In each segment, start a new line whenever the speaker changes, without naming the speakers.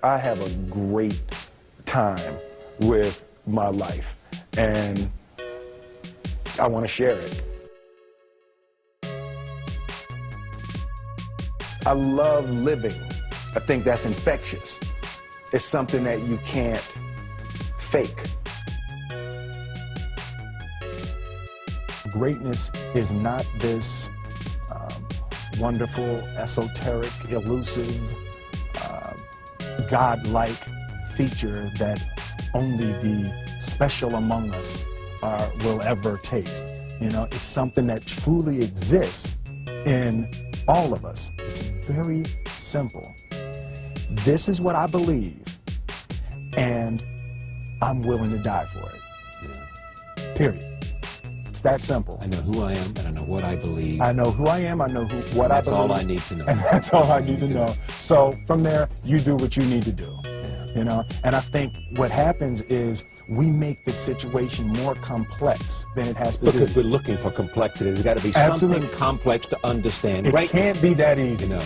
I have a great time with my life, and I want to share it. I love living. I think that's infectious. It's something that you can't fake. Greatness is not this wonderful, esoteric, elusive, God-like feature that only the special among us will ever taste. You know, it's something that truly exists in all of us. It's very simple. This is what I believe, and I'm willing to die for it. Yeah. Period. It's that simple.
I know who I am, and I know what I believe.
I know who I am, I know what I believe.
That's all I need to know.
And that's all I need to know. So from there, you do what you need to do.
Yeah.
You know, and I think what happens is we make the situation more complex than it has to be.
Because we're looking for complexity. There's got to be something complex to understand.
It can't be that easy.
No.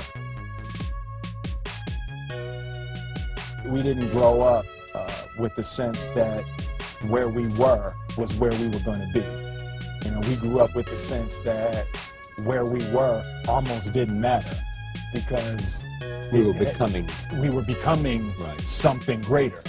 We didn't grow up with the sense that where we were was where we were going to be. You know, we grew up with the sense that where we were almost didn't matter because
we were becoming
right. Something greater.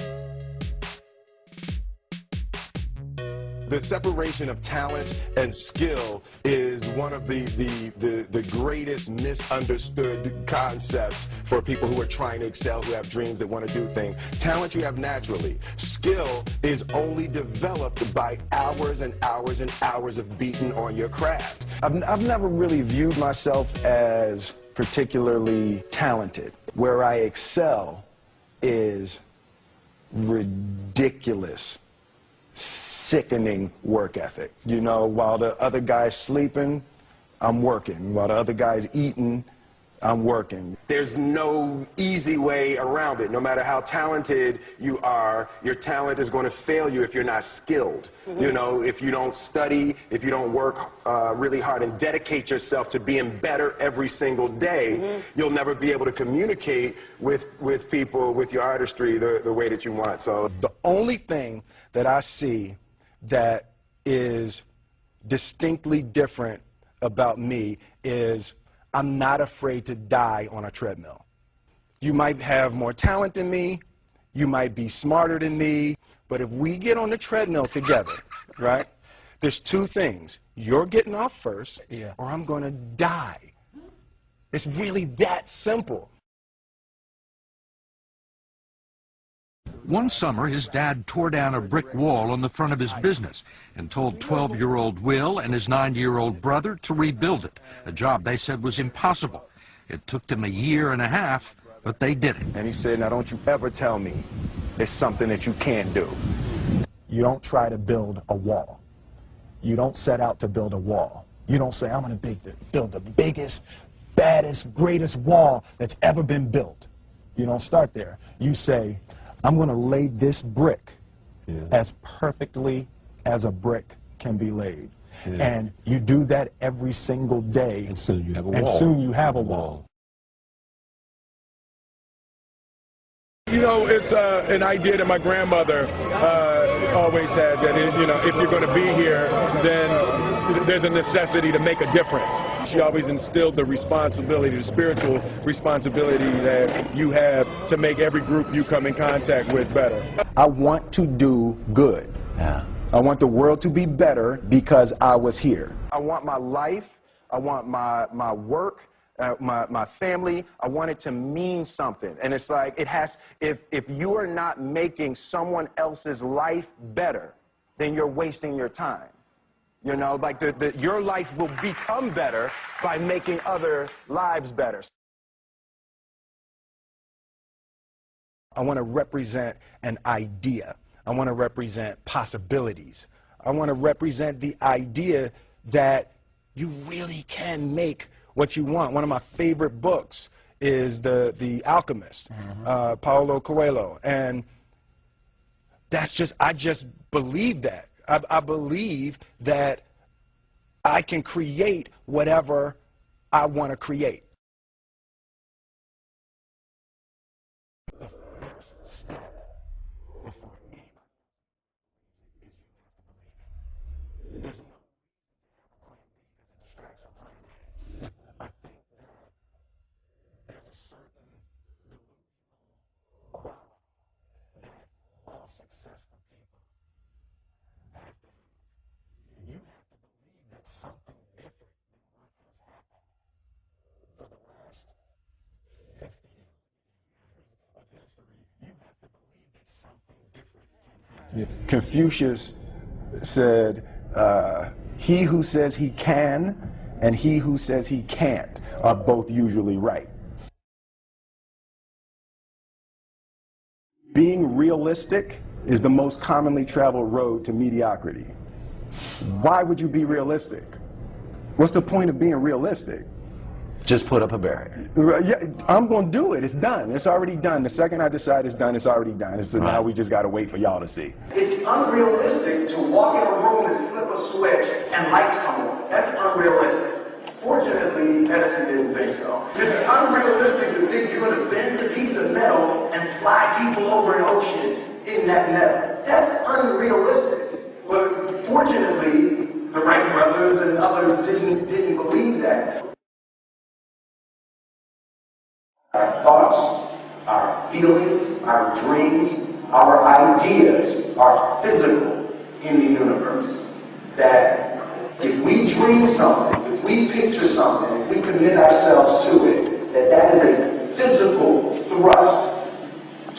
The separation of talent and skill is one of the greatest misunderstood concepts for people who are trying to excel, who have dreams, that want to do things. Talent you have naturally. Skill is only developed by hours and hours and hours of beating on your craft. I've never really viewed myself as particularly talented. Where I excel is ridiculous, sickening work ethic. You know, while the other guy's sleeping, I'm working. While the other guy's eating, I'm working. There's no easy way around it. No matter how talented you are, your talent is going to fail you if you're not skilled. Mm-hmm. You know, if you don't study, if you don't work really hard and dedicate yourself to being better every single day, mm-hmm. you'll never be able to communicate with people, with your artistry, the way that you want. So the only thing that I see that is distinctly different about me is I'm not afraid to die on a treadmill. You might have more talent than me, you might be smarter than me, but if we get on the treadmill together, right, there's two things. You're getting off first, or I'm going to die. It's really that simple.
One summer, his dad tore down a brick wall on the front of his business and told 12-year-old Will and his 9-year-old brother to rebuild it, a job they said was impossible. It took them 1.5 years, but they did it.
And he said, now don't you ever tell me it's something that you can't do. You don't try to build a wall. You don't set out to build a wall. You don't say, I'm going to build the biggest, baddest, greatest wall that's ever been built. You don't start there. You say, I'm going to lay this brick as perfectly as a brick can be laid. Yeah. And you do that every single day.
And soon you have a wall.
And soon you have a wall.
You know, it's an idea that my grandmother always had, that, you know, if you're going to be here, then there's a necessity to make a difference. She always instilled the responsibility, the spiritual responsibility that you have to make every group you come in contact with better.
I want to do good. Yeah. I want the world to be better because I was here. I want my life, I want my work, my family, I want it to mean something. And it's like, it has, if you are not making someone else's life better, then you're wasting your time. You know, like your life will become better by making other lives better. I want to represent an idea. I want to represent possibilities. I want to represent the idea that you really can make what you want. One of my favorite books is The Alchemist, Paulo Coelho, and that's just, I just believe that. I believe that I can create whatever I want to create.
Yeah.
Confucius said, he who says he can and he who says he can't are both usually right. Being realistic is the most commonly traveled road to mediocrity. Why would you be realistic? What's the point of being realistic?
Just put up a barrier.
Yeah, I'm going to do it. It's done. It's already done. The second I decide it's done, it's already done. So now we just got to wait for y'all to see.
It's unrealistic to walk in a room and flip a switch and lights come on. That's unrealistic. Fortunately, Edison didn't think so. It's unrealistic to think you're going to bend a piece of metal and fly people over an ocean in that metal. That's unrealistic. But fortunately, the Wright brothers and others didn't believe that. Our thoughts, our feelings, our dreams, our ideas are physical in the universe. That if we dream something, if we picture something, if we commit ourselves to it, that is a physical thrust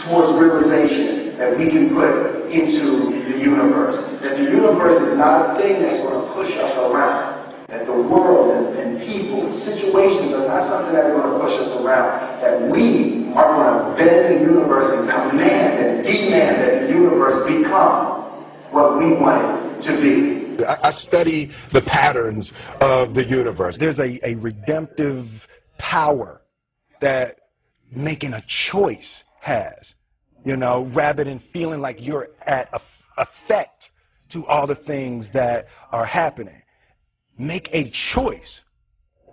towards realization that we can put into the universe. That the universe is not a thing that's going to push us around. That the world and people and situations are not something that are going to push us around. That we are going to bend the universe and command and demand that the universe become what we want it to be.
I study the patterns of the universe. There's a redemptive power that making a choice has, you know, rather than feeling like you're at effect to all the things that are happening. Make a choice.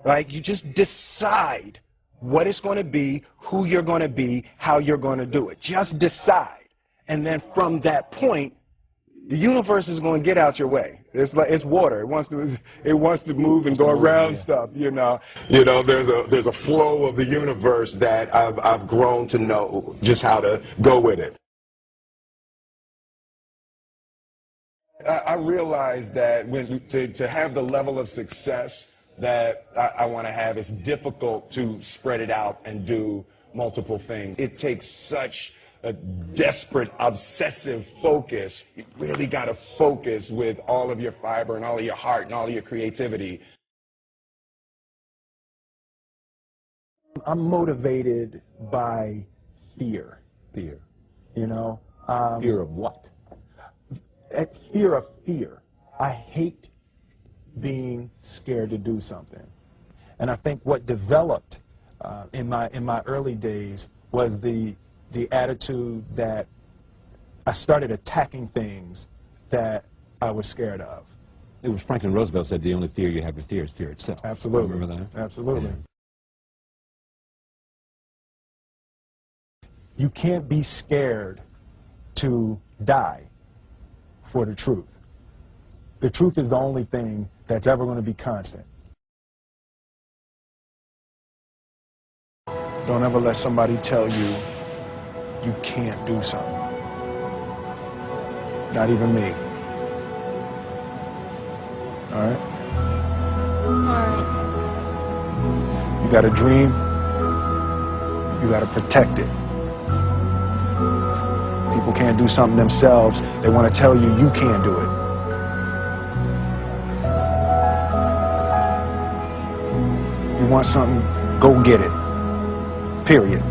Like, you just decide what it's going to be, who you're going to be, how you're going to do it. Just decide. And then from that point, the universe is going to get out your way. It's like it's water. It wants to move and go around stuff. You know, there's a flow of the universe that I've grown to know just how to go with it. I realize that to have the level of success that I want to have, it's difficult to spread it out and do multiple things. It takes such a desperate, obsessive focus. You really got to focus with all of your fiber and all of your heart and all of your creativity. I'm motivated by fear.
Fear.
You know?
Fear of what?
Fear of fear. I hate being scared to do something. And I think what developed in my early days was the attitude that I started attacking things that I was scared of.
It was Franklin Roosevelt said the only fear you have to fear is fear itself.
Absolutely.
Remember that?
Absolutely.
Yeah.
You can't be scared to die for the truth. The truth is the only thing that's ever going to be constant. Don't ever let somebody tell you you can't do something. Not even me. All right? You got a dream, you got to protect it. People can't do something themselves. They want to tell you you can't do it. You want something, go get it. Period.